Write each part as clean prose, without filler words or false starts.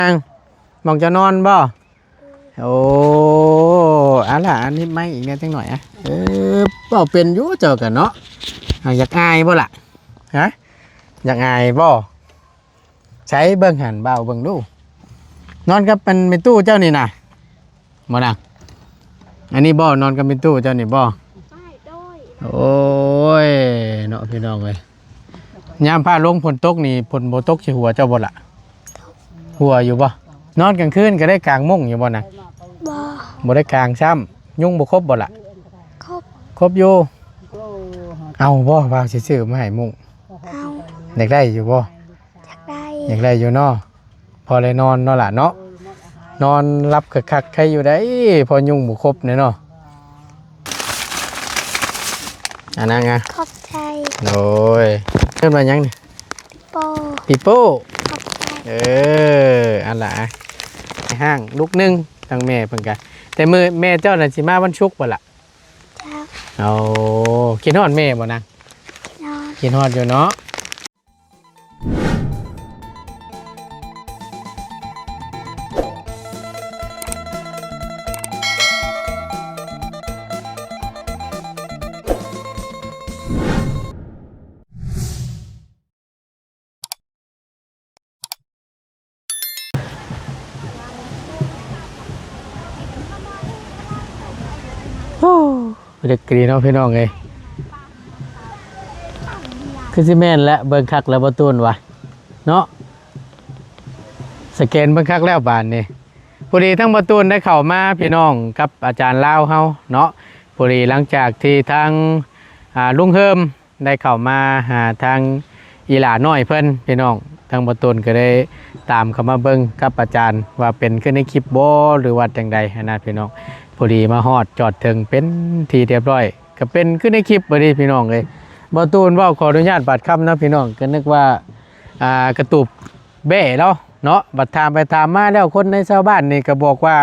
นั่งมองจะนอนบ่โอ้อะไรอันนี้ไม่อีกนิดจังหน่อยเป่าเป็นอยู่เจอกันเนาะอยากอายบ่ล่ะฮะอยากอายบ่ใช้เบิ่งหันเบาเบิ่งดูนอนกับเป็นตู้เจ้านี่น่ะบ่น่ะอันนี้บ่นอนกับเป็นตู้เจ้านี่บ่โอ้ยเนาะพี่น้องเอ้ยยามพาลงฝนตกนี่ฝนบ่ตกสิหัวเจ้าบ่ล่ะหัวอยู่บ่นอนกลางคืนก็ได้กลางมุ้งอยู่บ่น่ะบ่ได้กลางซ้ำยุงบ่ครบบ่ล่ะครบอยู่เอาบ่ว่าซื่อๆมาให้มุ้งอยากได้อยู่บ่อยากได้อยู่เนาะพอเลยนอนเนาะล่ะเนาะนอนรับคักๆใครอยู่ได้พอยุงบ่ครบเนี่ยเนาะอันนั้นไงขอบใจโอ้ยเพิ่นมายังนี่ปีโป้อันละห้างลูกนึงทางแม่เพิ่นกันแต่มือแม่เจ้าน่ะสิมาวันศุกร์บ่ล่ะเอากินฮอดแม่บ่นางกินฮอดอยู่เนาะเด็กกรีเนาะพี่น้องเอ้ยคือสิแม่นและเบิ่งคักแล้วบ่ตูนวะเนาะสแกนเบิ่งคักแล้วบานนี่พอดีทั้งบ่ตูนได้เข้ามาพี่น้องกับอาจารย์ลาวเฮาเนาะพอดีหลังจากที่ทางลุงเฮิมได้เข้ามาหาทางอีหลาน้อยเพิ่นพี่น้องทางบ่ตูนก็ได้ตามเข้ามาเบิ่งกับอาจารย์ว่าเป็นขึ้นในคลิปบ่หรือว่าจังใดนะพี่น้องพอดีมาฮอดจอดถึงเป็นทีเรียบร้อยก็เป็นขึ้นในคลิปบ่ดีพี่น้องเลยบ่ตูนเว้าขออนุญาตบาดคำนะพี่น้องก็นึกว่ากระตุบเบ้เนาะบัดถามไปถามมาแล้วคนในชาวบ้านนี่ก็บอกว่า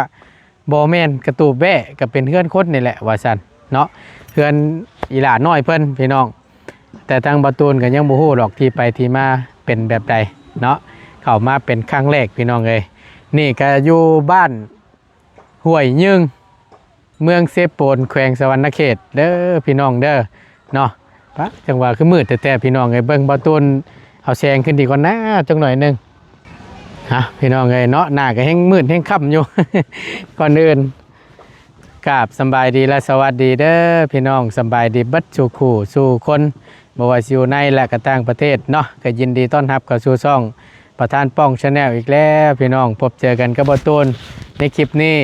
บ่แม่นกระตุบเบ้ก็เป็นเฮือนคนนี่แหละว่าซั่นเนาะเฮือนอีหลาน้อยเพิ่นพี่น้องแต่ทางบ่ตูนก็ยังบ่ฮู้ดอกที่ไปที่มาเป็นแบบใดเนาะเข้ามาเป็นครั้งแรกพี่น้องเอ้ยนี่ก็อยู่บ้านห้วยยึงเมืองเซโปนแขวงสวรรณเขตเด้อพี่น้องเด้อเนาะปะจังหวะคือมืดแต่พี่น้องไอ้เบิ่งบ่ตูนเอาแสงขึ้นดีกว่านะจังหน่อยนึงฮะพี่น้องไอ้เนาะหน้าก็แห้งมืดแห้งค่ำอยู่ ก่อนอื่นกราบสบายดีและสวัสดีเด้อพี่น้องสบายดีเบิดสู่คู่สู่คนบ่ว่าสิอยู่ในและก็ต่างประเทศเนาะก็ยินดีต้อนรับเข้าสู่ช่องประธานป้อง Channel อีกแล้วพี่น้องพบเจอกันกับบ่ตูนในคลิปนี้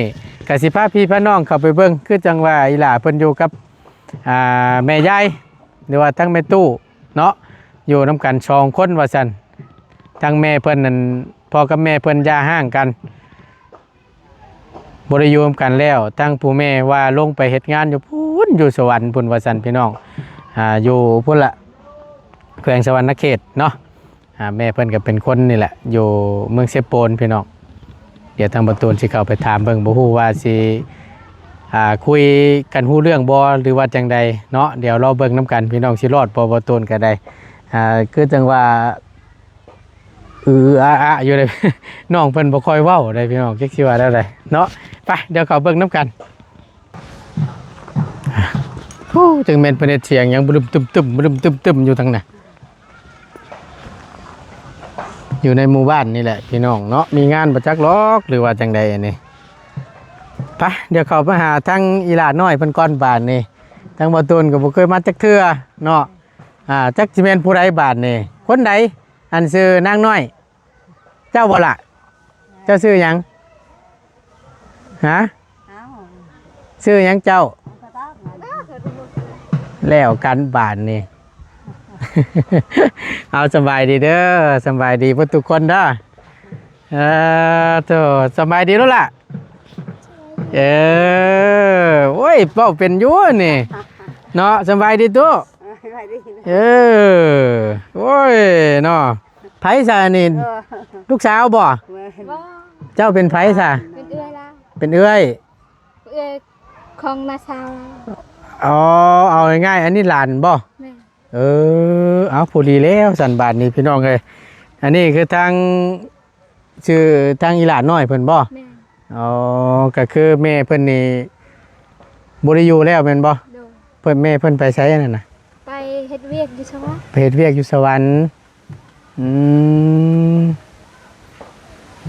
กสิภาพพี่พี่น้องเข้าไปเบิ่งคือจังว่าอีหล่าเพิ่นอยู่กับแม่ยายหรือว่าทั้งแม่ตู้เนาะอยู่นำกัน2คนว่าซั่นทั้งแม่เพิ่นนั่นพ่อกับแม่เพิ่นย่าห่างกันบ่ได้อยู่นำกันแล้วทั้งผู้แม่ว่าลงไปเฮ็ดงานอยู่พุ่นอยู่สวรรค์พุ่นว่าซั่นพี่น้องอยู่พุ่นละแขวงสวรรณเขตเนาะแม่เพิ่นก็เป็นคนนี่แหละอยู่เมืองเซโปนพี่น้องเดี๋ยวทางประตูสิเข้าไปถามเบิ่งบ่ฮู้ว่าสิคุยกันฮู้เรื่องบ่หรือว่าจังใดเนาะเดี๋ยวรอเบิ่งนํกันพี่น้องสิรอดบ่ประตูก็ได้คือจังว่าอยู่เลย น้องเพิ่นบ่ค่อยเว้าได้พี่น้องจักสิว่าได้เนาะไปเดี๋ยวเข้าเบิ่งนํกันโอ้จังแม่นเพิ่นเฮ็ดเสียงหยังบึมตึมๆบึมตึมๆอยู่ทางน่ะอยู่ในหมู่บ้านนี่แหละพี่น้องเนาะมีงานประจักษ์ล็อกหรือว่าจังใดอันนี้ไปเดี๋ยวเขาไปหาทั้งอีหลาน้อยเพิ่นก้อนบานนี่ทั้งบ่ตูนก็บ่เคยมาจักเทื่อเนาะจักสิแม่นผู้ใดบาดนี่คนใดอันชื่อนางน้อยเจ้าบ่ล่ะเจ้าชื่อหยังฮะชื่อหยังเจ้าแล้วกันบานนี่ เอาสบายดีเด้อสบายดีพวกทุกคนเด้อโธ่สบายดีแล้วล่ะโอ้ยเป้าเป็นยั่วนี่เนาะสบายดีตัวโอ้ยเนาะไผซะนี่ลูกสาวบ่เจ้าเป็นไผซะเป็นเอื้อยล่ะเป็นเอื้อยของนาชาวอ๋อเอาง่ายๆอันนี้หลานบ่เอาพอดีแล้วสันบาทนี่พี่น้องเลยอันนี้คือทาง ชื่อทางอีหลานน้อยเพิ่นบ่ แม่น อ๋อก็คือแม่เพิ่นนี่บ่ได้อยู่แล้วแม่นบ่ โดย เพิ่นแม่เพิ่นไปไสนั่นน่ะ ไปเฮ็ดเวียกอยู่ช่วง ไปเฮ็ดเวียกอยู่สวรรค์อืม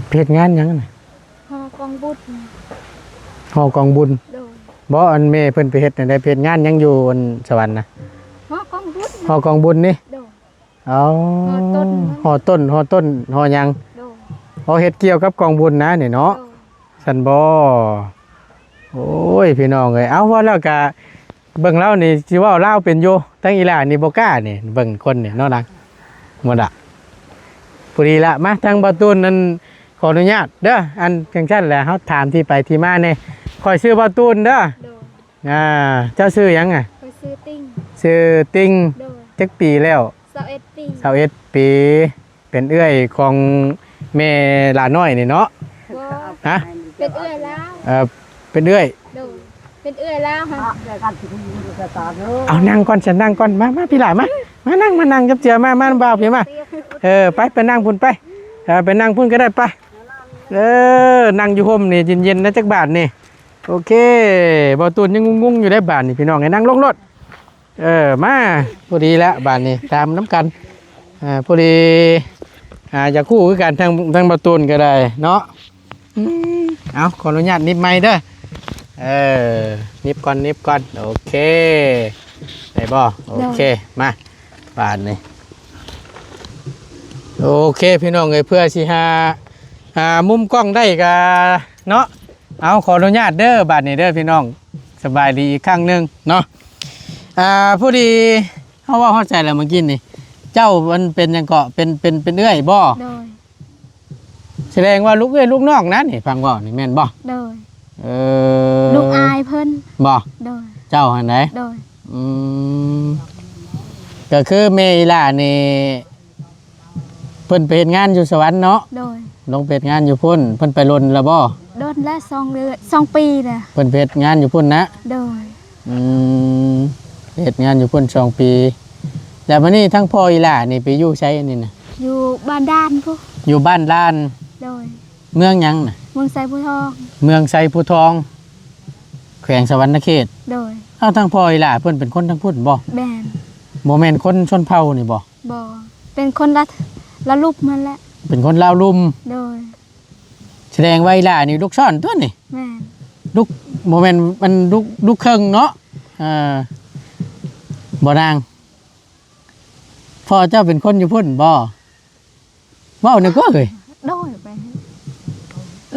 ไปเฮ็ดงานหยังน่ะ หอกองบุญ หอกองบุญ โดย บ่อันแม่เพิ่นไปเฮ็ดนั่นได้ไปเฮ็ดงานหยังอยู่อันสวรรค์น่ะ หอกองบุญ หอกองบุญนี่ โดย อ๋อ หอต้นนะ หอต้นหอหยัง โดย หอเฮ็ดเกี่ยวกับกองบุญนะนี่เนาะ โดย สันบ่โอ้ยพี่น้องเอ้ยเอาว่าแล้วก็เบิ่งเล่านี่สิเว้าลาวเป็นอยู่ทั้งอีหลานนี่บ่กล้านี่เบิ่งคนนี่เนาะนักหมดอ่ะพอดีละมาทางประตูนนั้นขออนุญาตเด้ออันจังซั่นแหละเฮาถามที่ไปที่มานี่คอยชื่อประตูนเด้อ โดย เจ้าชื่อหยังอ่ะ ไปซื้อติ้ง ชื่อติง โดย จักปีแล้ว 21 ปี 21ปีเป็นเอื้อยของแม่หลานน้อยนี่เนาะ บ่ ฮะ เป็นเอื้อยแล้ว เป็นเอื้อย โดยเป็นเอื้อยแล้วค่ะ เอานั่งก่อนฉันนั่งก่อนมาพี่หลานมานั่งจับเจือมาบ่าวพี่มาไปนั่งพุ่นไปไปนั่งพุ่นก็ได้ไปนั่งอยู่ห่มนี่เย็นๆนะจักบาทนี่โอเคบ่าวตูนยังงงๆอยู่ได้บาทนี่พี่น้องไงนั่งลงรถมาพอดีแล้วบาทนี่ตามน้ำกันพอดีจะคู่คือกันทางบ่าวตูนก็ได้เนาะเอาขออนุญาตนิบไม้เด้อนิบก่อนโอเคได้บ่โอเคมาบาทนี่โอเคพี่น้องเอ้ยเพื่อสิหามุมกล้องได้ก็เนาะเอาขออนุญาตเด้อบาทนี่เด้อพี่น้องสบายดีอีกครั้งหนึงเนาะผู้ดีเฮาว่าเข้าใจแล้วเมื่อกี้นี่เจ้ามันเป็นหยังเกาะเป็นเอื้อยบ่ โดย แสดงว่าลูกเอ้ยลูกน้องนะนี่ฟังบ่นี่แม่นบ่ โดย เอ ลูกอายเพิ่น บ่ โดย เจ้าหันไหน โดย อืมก็คือเมอีหล่านี่เพิ่นไปเฮ็ดงานอยู่สวรรค์เนาะ โดย ลงไปเฮ็ดงานอยู่พุ่นเพิ่นไปลนแล้วบ่ โดนและ2 เดือน2 ปีน่ะ เพิ่นไปเฮ็ดงานอยู่พุ่นนะ โดย อืมเฮ็ดงานอยู่พุ่น2 ปีแล้วมื้อนี้ทั้งพ่ออีหล่านี่ไปอยู่ไสอันนี้น่ะ อยู่บ้านด้านพุ อยู่บ้านลาน โดย เมืองหยังน่ะ เมืองไซผู้ทอง เมืองไสภูทอง แขวงสวรรณเขต โดย เอาทั้งพ่ออีหล่าเพิ่นเป็นคนทั้งพุ่นบ่ แบน บ่แม่นคนชนเผ่านี่บ่ บ่เป็นคนละรูปมันแหละ เป็นคนลาวลุม โดย แสดงว่าอีหล่านี่ลูกซ่อนตัวนี่ แม่น ลูกโมเมนต์มันลูกครึ่งเนาะบ่นางพ่อเจ้าเป็นคนอยู่พุ่นบ่ว้าวนึกว่าเลย โดยไป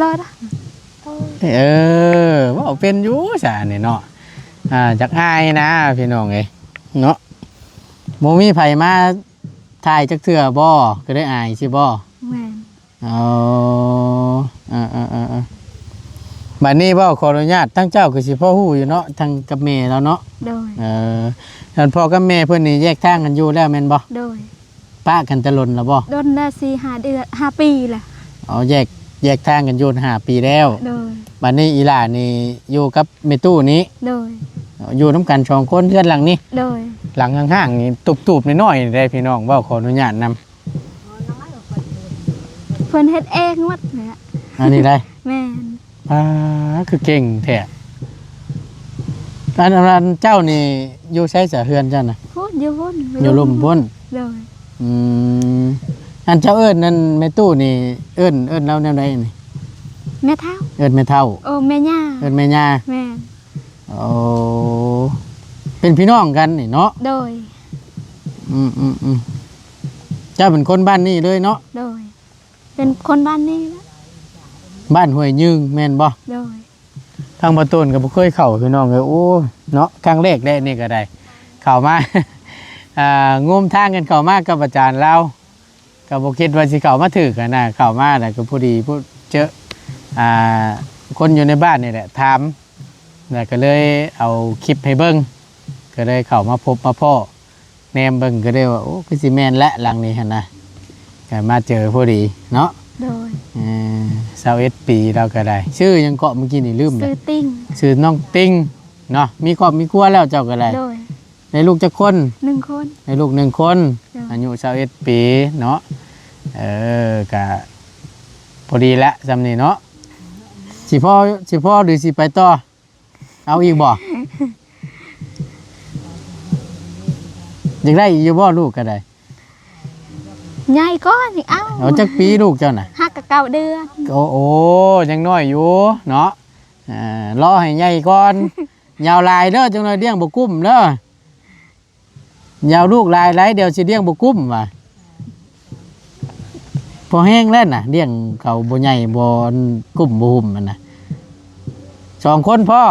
รอดะ ว้าวเป็นอยู่ซะนี่เนาะจักอายนะพี่น้องเอ้ยเนาะบ่มีไผมาถ่ายจักเทื่อบ่ก็ได้อายสิบ่ แม่น อ๋อบัดนี้บ่ขออนุญาตทั้งเจ้าก็สิพ่อฮู้อยู่เนาะทั้งกับแม่แล้วเนาะ โดย ท่านพ่อกับแม่เพิ่นนี่แยกทางกันอยู่แล้วแม่นบ่ โดย ป้ากันตะลนแล้วบ่ โดนได้4-5 เดือน5 ปีแหละ อ๋อแยกทางกันอยู่5 ปีแล้ว โดย บัดนี้อีหล่านี่อยู่กับแม่ตู้นี้ โดย อยู่นํกัน2คนเพื่อนหลังนี้ โดย หลังข้างๆนี่ตุบๆน้อยๆได้พี่น้องเว้าขออนุญาตนำ เพิ่นเฮ็ดเองหมดแหละ อันนี้ได้ แม่น คือเก่งแท้อันเจ้านี่อยู่ใช้สะเฮือนเจ้าน่ะ พูดอยู่พุ่น อยู่ลุ่มพุ่น โดย อืมอันเจ้าเอิ้นนั่นแม่ตู้นี่เอิ้นเราแนวใดนี่ แม่เฒ่า เอิ้นแม่เฒ่า โอ้แม่ย่า เอิ้นแม่ย่า แม่น โอ้เป็นพี่น้องกันนี่เนาะ โดย เจ้าเป็นคนบ้านนี้เลยเนาะ โดย เป็นคนบ้านนี้แหละ บ้านห้วยยึงแม่นบ่ โดย ทางบ่ต้นก็บ่เคยเข้าพี่น้องเลยโอ้เนาะครั้งแรกได้นี่ก็ได้เข้ามา งมทางกันเข้ามากับอาจารย์เราก็บ่คิดว่าสิเข้ามาถึกอะนะเข้ามาน่ะก็พอดีผู้เจอคนอยู่ในบ้านนี่แหละถามแล้วก็เลยเอาคลิปให้เบิ่งก็เลยเข้ามาพบมาพ่อแนมเบิ่งก็ได้ว่าโอ้คือสิแม่นและหลังนี้หั่นนะก็มาเจอพอดีเนาะ โดย 21 ปีเราก็ได้ชื่อยังเกาะเมื่อกี้นี่ลืมเล ซื้ ย อติ้ง ชื่อน้องติ้งเนาะมีครอบมีครัวแล้วเจ้าก็ได้ โดย ในลูกจักคน 1 คน ในลูก1 คน โดย อายุ21 ปีเนาะก็ พอดีแล้วจำนี่เนาะสิพ่อหรือสิไปต่อเอาอีกบ่อยากได้อีกอยู่บ่ลูกก็ได้ ใหญ่ก้อนอีกเอ้า เอาจักปีลูกเจ้าน่ะ หักกับเก่าเดือน โอ้ยังน้อยอยู่เนาะรอให้ใหญ่ก่อน ยาวลายเด้อจังเลยเลี้ยงบ่กุ้มเด้อยาวลูกลายไรเดี๋ยวสิเลี้ยงบ่กุ้มว่ะพอแห้งแล้วน่ะเลี้ยงเขาบ่ใหญ่บ่กุ้มบ่หุ่มมันน่ะ2 คนพ่อ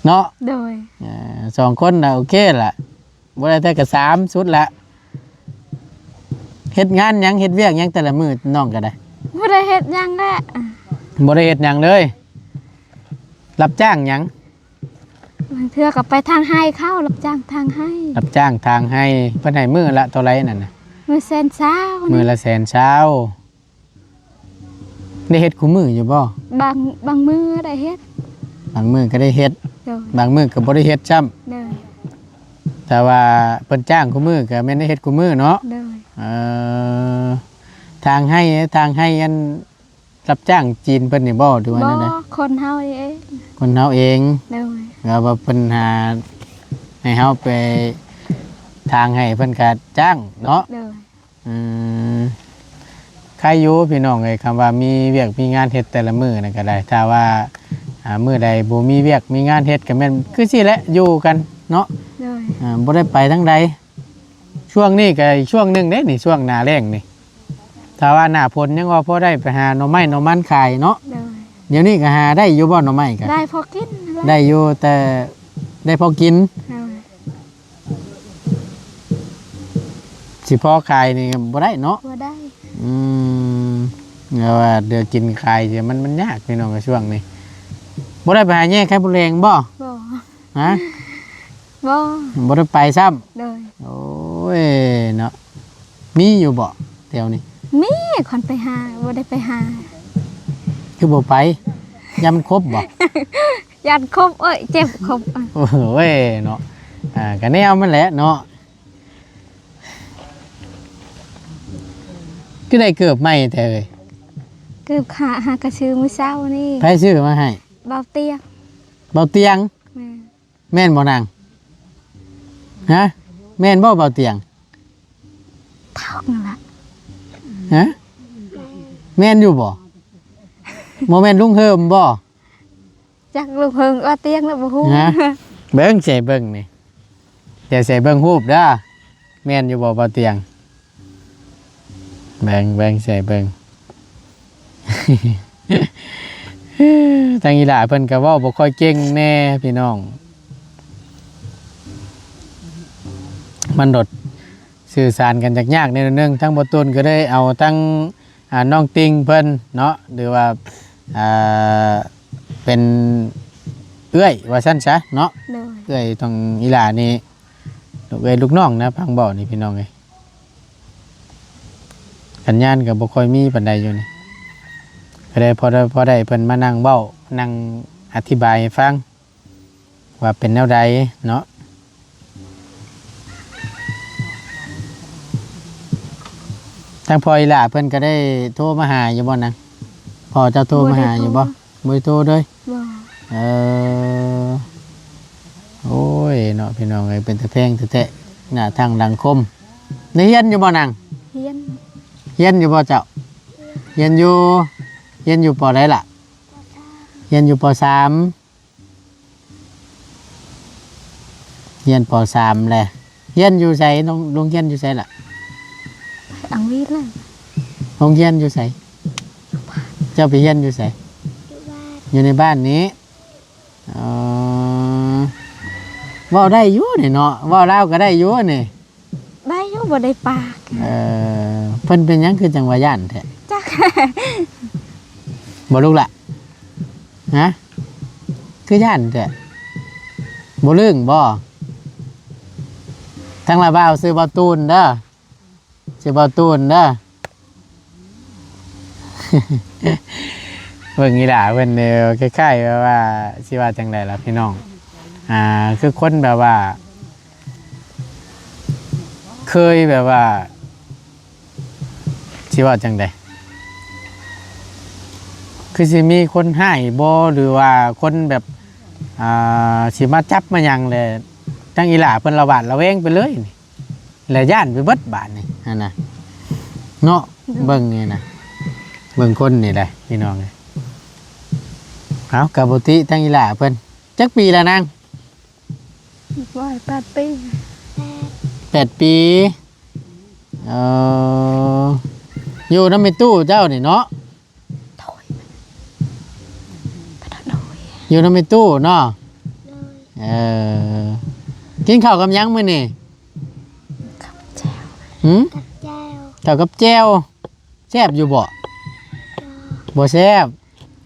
เนาะ โดย 2 คนน่ะโอเคล่ะบ่ได้แต่ก็3สุดละเฮ็ดงานหยังเฮ็ดเวียกหยังแต่ละมื้อน้องก็ได้ บ่ได้เฮ็ดหยังแหละ บ่ได้เฮ็ดหยังเลย รับจ้างหยัง บางเทื่อก็ไปทางให้เข้ารับจ้างทางให้ รับจ้างทางให้เพิ่นให้มื้อละเท่าไหร่นั่นน่ะ มือเส้นเช้า มื้อละแสนเช้าได้เฮ็ดคู่มื้ออยู่บ่ บางมือได้เฮ็ด บางมื้อก็ได้เฮ็ด โดย บางมื้อก็บ่ได้เฮ็ดซ้ำ โดย แต่ว่าเพิ่นจ้างคู่มื้อก็แม่นได้เฮ็ดคู่มื้อเนาะ โดย เอ่อทางให้อันรับจ้างจีนเพิ่นนี่บ่หรือว่า บ่ นั่นน่ะ คนเฮาเอง คนเฮาเอง โดย ก็ว่าเพิ่นหาให้เฮาไปทางให้เพิ่นก็จ้างเนาะ โดย อืมใครอยู่พี่น้องเอ้ยคำว่ามีเวียกมีงานเฮ็ดแต่ละมื้อนั่นก็ได้ถ้าว่ามื้อใดบ่มีเวียกมีงานเฮ็ดก็แม่นคือสิแหละอยู่กันเนาะ โดย บ่ได้ไปทางใดช่วงนี้ก็ช่วงหนึงเด้นี่ช่วงหน้าแล้งนี่ถ้าว่าหน้าฝนยังว่าพอได้ไปหาหน่อไม้หน่อมันขายเนาะ โดย เดี๋ยวนี้ก็หาได้อยู่บ่หน่อไม้ก็ ได้พอกิน ได้อยู่แต่ได้พอกิน โดย สิพอขายนี่ก็บ่ได้เนาะ บ่ได้ อืมแล้วว่าเดี๋ยวกินขายเดี๋ยวมันยากพี่น้องในช่วงนี้บ่ได้ไปหาแย่ไข่บุแรงบ่ บ่ ฮะ บ่ บ่ได้ไปซ้ำ โดย โอ้ยเนาะมีอยู่บ่แถวนี้ มีคนไปหาบ่ได้ไปหา คือบ่ไปยามมันครบบ่ ยันครบเอ้ยเจ็บครบ โอ้ยเนาะก็แนวมันแหละเนาะคือได้เกือบใหม่แท้เอ้ย เกือบขาหากระชื่อมื้อเช้านี่ ไผซื้อมาให้ เบาเตียง เบาเตียง แม่ แม่นบ่นางฮะแม่นบ่เบาเตียง เท่านั่นล่ะ ฮะแม่นอยู่บ่โมแม่นลุงเฮิมบ่ จักลูกเพิ่งว่าเตียงแล้วบ่ฮู้ ฮะเบิ่งใส่เบิ่งนี่เดี๋ยวใส่เบิ่งรูปเด้อแม่นอยู่บ่เบาเตียงเบิ่งใส่เบิ่ง ทางอีหล่าเพิ่นก็เว้าบ่ค่อยเก่งแน่พี่น้อง มันดดสื่อสารกันยากๆในเรื่องทั้งบ่ตุนก็ได้เอาทั้งน้องติงเพิ่นเนาะหรือว่าเป็นเอื้อยว่าซั่นซะเนาะ โดย เอื้อยทางอีหล่านี่ลูกเอ้ยลูกน้องนะพังเบานี่พี่น้องเอ้ยสัญญาณก็บ่ค่อยมีปานใดอยู่นี่ก็ได้พอได้เพิ่นมานั่งเว้านั่งอธิบายให้ฟังว่าเป็นแนวใดเนาะทางพ่ออีหล่าเพิ่นก็ได้โทรมาหาอยู่บ่นะพ่อเจ้าโทรมาหาอยู่บ่บ่ได้โทรเด้อ บ่ โอ้ยเนาะพี่น้องเอ้ยเป็นตะแพงตะแตะหน้าทางดังคมได้เฮียนอยู่บ่นาง เฮียน เฮียนอยู่บ่เจ้าเฮียนอยู่ปอใดล่ะเฮียนอยู่ปสามเฮียนปสามแหละเฮียนอยู่ไสโรงเรียนอยู่ไสล่ะ อังวีเลย โรงเรียนอยู่ไสเจ้าไปเฮียนอยู่ไสอยู่ในบ้านนี้เว้าได้อยู่นี่เนาะเว้าลาวก็ได้อยู่นี่ ได้อยู่บ่ได้ปาก เพิ่นเป็นหยังคือจังหวะย่านแท้ จัก บ่ลูกล่ะฮะคือย่านแท้บ่เรื่องบ่ทั้งละบ่าวซื้อบ่ตูนเด้อซื้อบ่ตูนเด้อ เบิ่งอีหล่าเพิ่นเด้อคล้ายๆแบบว่าสิว่าจังไดล่ะพี่น้องคือคนแบบว่า เคยแบบว่า สิว่าจังใดคือสิมีคนให้บ่หรือว่าคนแบบสิมาจับมาหยังแหละจังอีหล่าเพิ่นระบาดระแวงไปเลยนี่แล้วย่านไปเบิดบาดนี่นั่นน่ะเนาะเบิ่งนี่นะเบิ่งคนนี่แหละพี่น้องเอ้ยเอากับปกติจังอีหล่าเพิ่นจักปีแล้วนาง บ่อย8 ปี 8 ปีอยู่นำในตู้เจ้านี่เนาะ โถยไปโดย อยู่นำในตู้เนาะกินข้าวกับหยังมื้อนี่ กับแจ้ว หืม กับแจ้ว ข้าวกับแจ่วแซ่บอยู่บ่บ่แซ่บ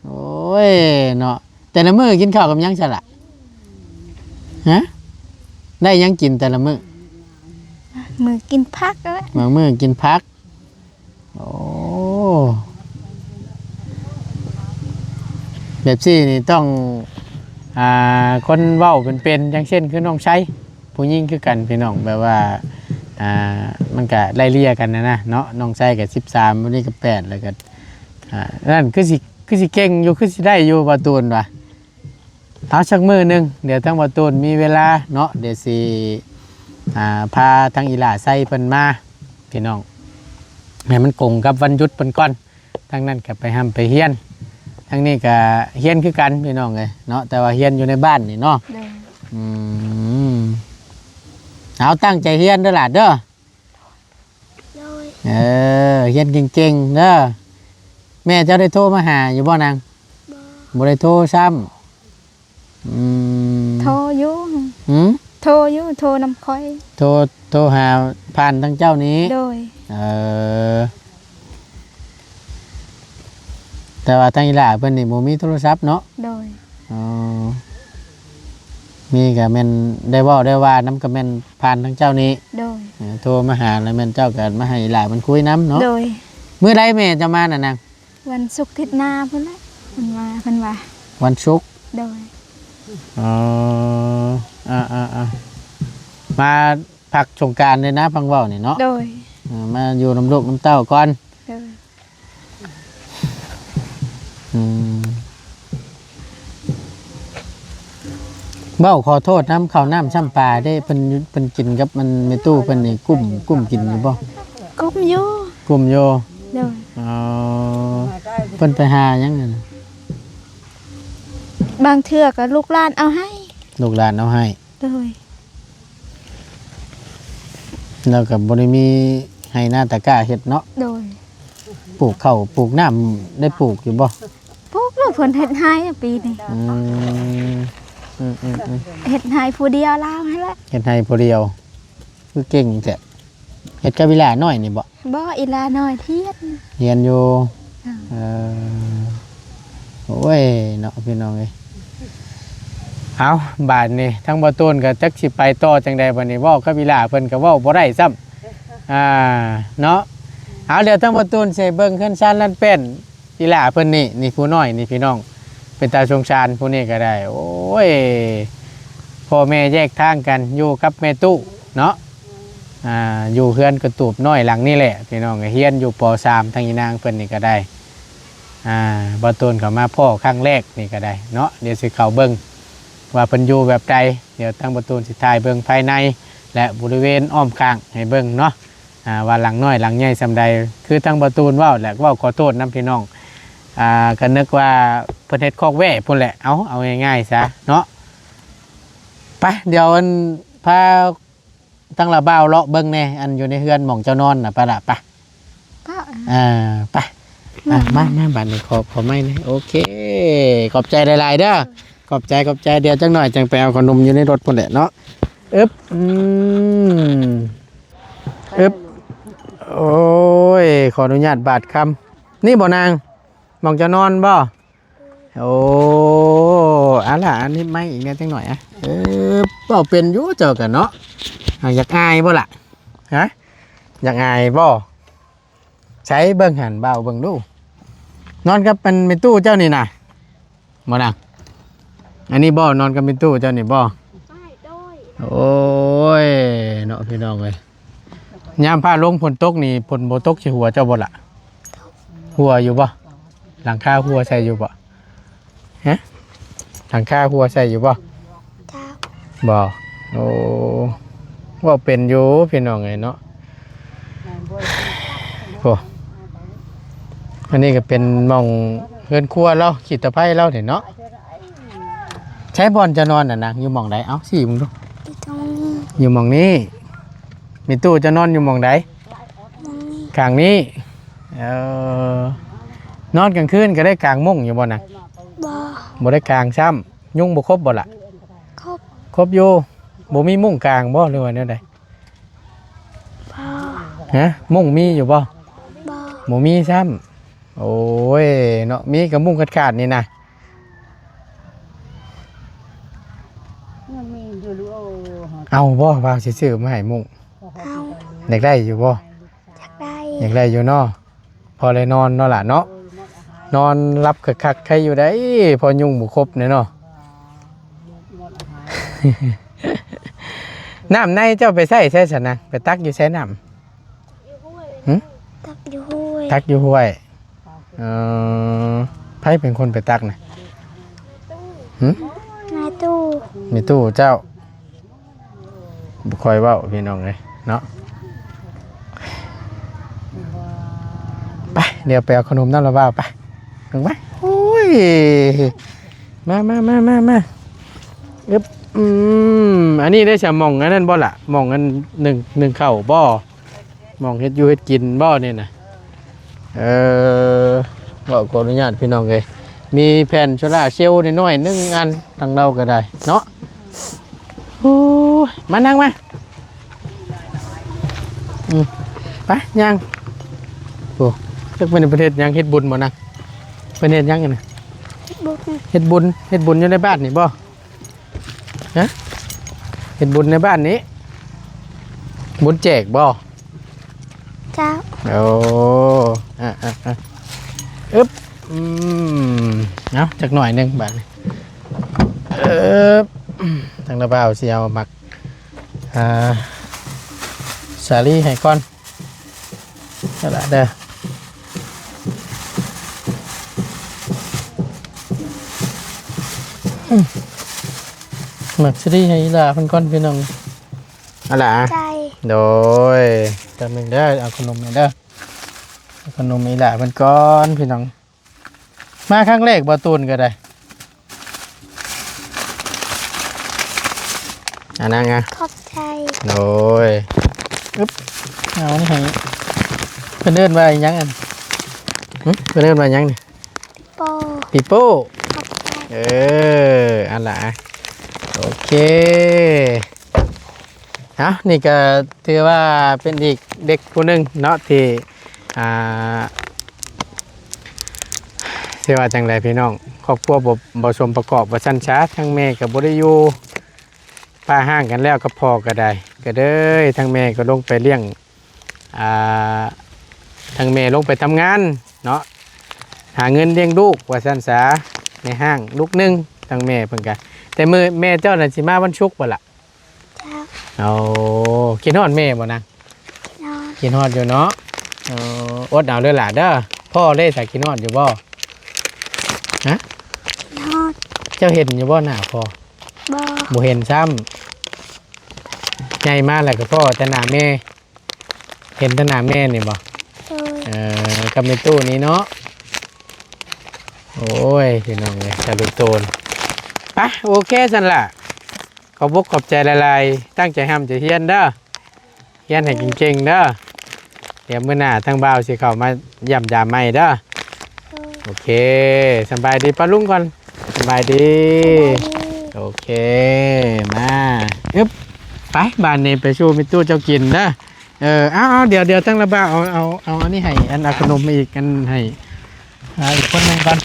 โอ้ยเนาะแต่ละมื้อกินข้าวกับหยังซะล่ะฮะได้หยังกินแต่ละมื้อ มือกินพักแล้ว บางมื้อกินผักโอ้แบบซี่นี่ต้องคนเว้าเป็นๆอย่างเช่นคือน้องชัยผู้หญิงคือกันพี่น้องแบบว่ามันก็ไล่เลี่ยกันนะเนาะน้องชัยก็13วันนี้ก็8แล้วก็นั่นคือสิเก่งอยู่คือสิได้อยู่บ่ตูนว่ะเอาสักมื้อนึงเดี๋ยวทั้งบ่ตูนมีเวลาเนาะเดี๋ยวสิพาทั้งอีหล่าใส่เพิ่นมาพี่น้องให้มันกงกับวันหยุดเพิ่นก่อนทั้งนั้นก็ไปไปเฮียนทั้งนี้ก็เฮียนคือกันพี่น้องเอ้ยเนาะแต่ว่าเฮียนอยู่ในบ้านนี่เนาะ โดย เอาตั้งใจเฮียนเด้อล่ะเด้อเฮียนเก่งๆเด้อแม่เจ้าได้โทรมาหาอยู่บ่นางบ่ได้โทรซ้ำ โทรอยู่ โทรอยู่โทรนำคอย โทรหาผ่านทั้งเจ้านี้ โดย แต่ว่าทั้งอีหล่าเพิ่นนี่บ่มีโทรศัพท์เนาะ โดย มีก็แม่นได้เว้าได้ว่านํก็แม่นผ่านทั้งเจ้านี้ โดย โทรมาหาแล้วแม่นเจ้าก็มาให้อีหล่ามันคุยนํเนาะ โดย มื้อใดแม่จะมาน่ะนาง วันศุกร์อาทิตย์หน้าพุ่นแหละเพิ่นว่า วันศุกร์ โดย มาพักสงกรานต์เลยนะพังเว้านี่เนาะ โดย มาอยู่น้ำลูกน้ำเต้าก่อน โดย เบ้าขอโทษน้ำข้าวน้ำช่ำปลาได้เป็นกินกับมันในตู้เป็นนี่กุ้มกินอยู่บ่ กุมอยู่ กุ้มโย โดย เพิ่นไปหายังไง บางเทื่อก็ลูกหลานเอาให้ ลูกหลานเอาให้ โดย แล้วกับบริมีให้หน้าตะกร้าเห็ดเนาะ โดย ปลูกข้าวปลูกน้ำได้ปลูกอยู่บ่ พวกลูกเพิ่นเฮ็ดให้อะปีนี้เฮ็ดให้ผู้เดียวลาวให้ละ เห็ดให้ผู้เดียวคือเก่งแท้เห็ดกับเวลาน้อยนี่บ่ บ่อีลาน้อยเทียน เรียนอยู่โอ้ยเนาะพี่น้องเอ้ยเอาบาดนี่ทั้งบ่ต้นก็จักสิไปต่อจังใดบัดนี้เว้ากับเวลาเพิ่นก็เว้าบ่ได้ซ้ำเนาะเอาเดี๋ยวทั้งบ่ต้นใส่เบิ่งขึ้นชานลั่นเป็นอีหล่าเพิ่นนี่ผู้น้อยนี่พี่น้องเป็นตาสงสารผู้นี้ก็ได้โอ้ยพ่อแม่แยกทางกันอยู่กับแม่ตู้เนาะอยู่เฮือนกระตูบน้อยหลังนี่แหละพี่น้องเฮียนอยู่ป .3 ทางอีนางเพิ่นนี่ก็ได้บ่ต้นเข้ามาพ่อครั้งแรกนี่ก็ได้เนาะเดี๋ยวสิเข้าเบิ่งว่าเพิ่นอยู่แบบใดเดี๋ยวทางบ่ต้นสิถ่ายเบิ่งภายในและบริเวณอ้อมข้างให้เบิ่งเนาะว่าหลังน้อยหลังใหญ่ซำใดคือทางบ่ต้นเว้าแหละเว้าขอโทษนํพี่น้องก็นึกว่าเพิ่นเฮ็ดคอกแว่พุ่นแหละเอาง่ายๆซะเนาะไปเดี๋ยวพาตั้งละบ่าวเลาะเบิ่งแน่อันอยู่ในเฮือนหม่องเจ้านอนน่ะไปละไป ก็ ไปมาบัดนี้ขอไม้นะโอเคขอบใจหลายๆเด้อขอบใจเดี๋ยวจังหน่อยจังไปเอาขนมอยู่ในรถพุ่นแหละเนาะอึ๊บโอ้ยขออนุญาตบาดคำนี่บ่นางหม่องเจ้านอนบ่โอ้ล่ะอันนี้ไม่อีกแน่จังหน่อยเป่าเป็นอยู่เจอกันเนาะอยากอายบ่ล่ะฮะอยากอายบ่ใช้เบิ่งหันเบาเบิ่งดูนอนกับเป็นตู้เจ้านี่นะบ่นางอันนี้บ่นอนกับเป็นตู้เจ้านี่บ่โอ้ยเนาะพี่น้องเอ้ยยามพาลงฝนตกนี่ฝนบ่ตกสิหัวเจ้าบ่ล่ะ หัวอยู่บ่หลังคาหัวใส่อยู่บ่ฮะหลังคาหัวใส่อยู่บ่ เจ้า บ่โอ้ว่าเป็นอยู่พี่น้องไงเนาะโอ้อันนี้ก็เป็นหม่องเฮือนครัวเราขีดตะไคร้เราเนาะใช้บอลจะนอนน่ะนะอยู่หม่องใดเอ้าสิมึงดู อยู่ตรงนี้ อยู่หม่องนี้มีตู้จะนอนอยู่หม่องใด ตรงนี้ กลางนี้นอนกลางคืนก็ได้กลางมุ้งอยู่บ่น่ะ บ่ บ่ได้กลางซ้ำยุงบ่ครบบ่ล่ะ ครบ ครบอยู่บ่มีมุ้งกลางบ่หรือว่าแนวใด บ่ ฮะมุ้งมีอยู่บ่ บ่ บ่มีซ้ำโอ้ยเนาะมีกับมุ้งขาดๆนี่นะเอาบ่ว่าสิซื้อมาให้มุ้ง เอา อยากได้อยู่บ่ อยากได้ อยากได้อยู่เนาะพอเลยนอนเนาะล่ะเนาะนอนรับคักๆใครอยู่ได้พอยุงบ่ครบเนี่ยเนาะ น้ำในเจ้าไปใส่ใช่ฉันนะไปตักอยู่ใช้น้ำหึ ตักอยู่ห้วย ตักอยู่ห้วยไผเป็นคนไปตักนะหึ ในตู้ มีตู้เจ้าบ่คอยเว้าพี่น้องเลยเนาะไปเดี๋ยวไปเอาขนมน้ำละบ้าวไปถึงไหมโอ้ยมาอึ๊บอันนี้ได้ฉะมองอันนั้นบ่ล่ะมองอันหนึ่งเข่าบ่มองเฮ็ดอยู่เฮ็ดกินบ่เนี่ยนะบอกขออนุญาตพี่น้องเลยมีแผ่นโซล่าร์เซลล์น้อยๆนึงอันทางเราก็ได้เนาะโอ้ยมานั่งมาไปยังโอ้จักเป็นประเทศยังเฮ็ดบุญบ่นั่งประเทศยังกันนะ บุก เฮ็ดบุญอยู่ในบ้านนี่บ่ฮะเฮ็ดบุญในบ้านนี้บุญแจกบ่ เจ้า โอ้อึ๊บเอาจักหน่อยหนึงบาดนี้ทางระเบ้าสิเอาหมักสาลี่ให้ก่อนนั่นล่ะเด้อหมักสาลี่ให้อีหล่าเพิ่นก่อนพี่น้องเอาล่ะ ใจ โดยแป๊บนึงเด้อเอาขนมหน่อยเด้อเอาขนมอีหล่าเพิ่นก่อนพี่น้องมาครั้งแรกบ่ตูนก็ได้นั่งอ่ะ ขอบใจ โดยอึ๊บเอานี่ให้เพิ่นเดินว่าอีหยังอันเพิ่นเดินว่าหยังนี่ โป ปีโป้ ขอบใจ อันละโอเคนี่ก็ถือว่าเป็นอีกเด็กผู้หนึงเนาะที่เสียว่าจังไรพี่น้องครอบครัวบ่สมประกอบบ่ชั้นช้าทั้งแม่กับบ่ได้อยู่ป้าห้างกันแล้วก็พอก็ได้ก็เด้อทั้งแม่ก็ลงไปเลี้ยงทั้งแม่ลงไปทำงานเนาะหาเงินเลี้ยงลูกว่าชั้นช้าในห้างลูกนึงทั้งแม่เพิ่นกันแต่มื้อแม่เจ้าน่ะสิมาวันศุกร์บ่ล่ะ เจ้า เอากินฮอดแม่บ่นาง นอน กินฮอดอยู่เนาะอดเอาเด้อล่ะเด้อพ่อเลยสิกินฮอดอยู่บ่ นอน เจ้าเห็นอยู่บ่หน้าพ่อ บ่ บ่เห็นซ้ำใหญ่มาแล้วก็พ่อแต่หน้าแม่เห็นแต่หน้าแม่นี่บ่ โดย กับในตู้นี้เนาะโอ้ยพี่น้องเลยจะลุกโตนไปโอเคสั่นล่ะขอบอกขอบใจหลายๆตั้งใจห้ามใจเฮียนเด้อเฮียนให้เก่งๆเด้อเดี๋ยวมื้อหน้าทางบ่าวสิเข้ามาย่ำยามใหม่เด้อ โดย โอเคสบายดีป้าลุงก่อนสบายดี สบายดี โอเคมาอึ๊บไปบ้านนี้ไปชูมิตู้เจ้ากินนะเอาเดี๋ยวตั้งระบ้าเอาอันนี้ให้อันเอาขนมมาอีกอันให้อีกคนหนึงก่อน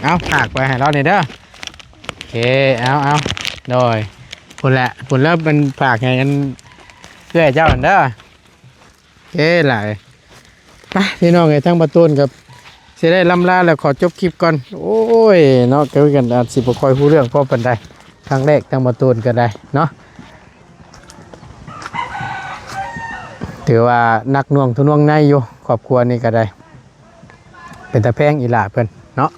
เอาฝากไปให้เราเนี่ยเด้อโอเคเอาโดยคนละคนแล้วมันฝากให้อันเพื่อเจ้าอันเด้อโอเคหลายไปพี่น้องไอ้ทั้งประตูนกับสิได้ลำลาแล้วขอจบคลิปก่อนโอ้ยเนาะเกี่ยวกันอาจสิบคอยผู้เรื่องพ่อปันได้ครั้งแรกทั้งประตูนก็ได้เนาะถือว่านักหน่วงทุนวงในอยู่ครอบครัวนี่ก็ได้ เป็นตาแพงอีหล่าเพิ่นเนาะ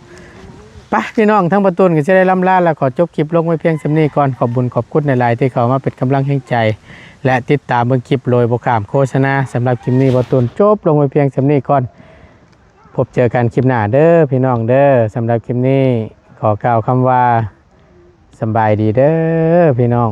ไปพี่น้องทั้งประตูนก็จะได้ล่ำลาแล้วขอจบคลิปลงไว้เพียงสำนี้ก่อนขอบบุญขอบคุณในหลายๆที่เขามาเป็นกำลังแห่งใจ และติดตามเบิ่งคลิปโดยบ่ข้ามโฆษณาสำหรับคลิปนี้ประตูนจบลงไว้เพียงสำนี้ก่อนพบเจอกันคลิปหน้าเด้อพี่น้องเด้อสำหรับคลิปนี้ขอกล่าวคำว่าสำบายดีเด้อพี่น้อง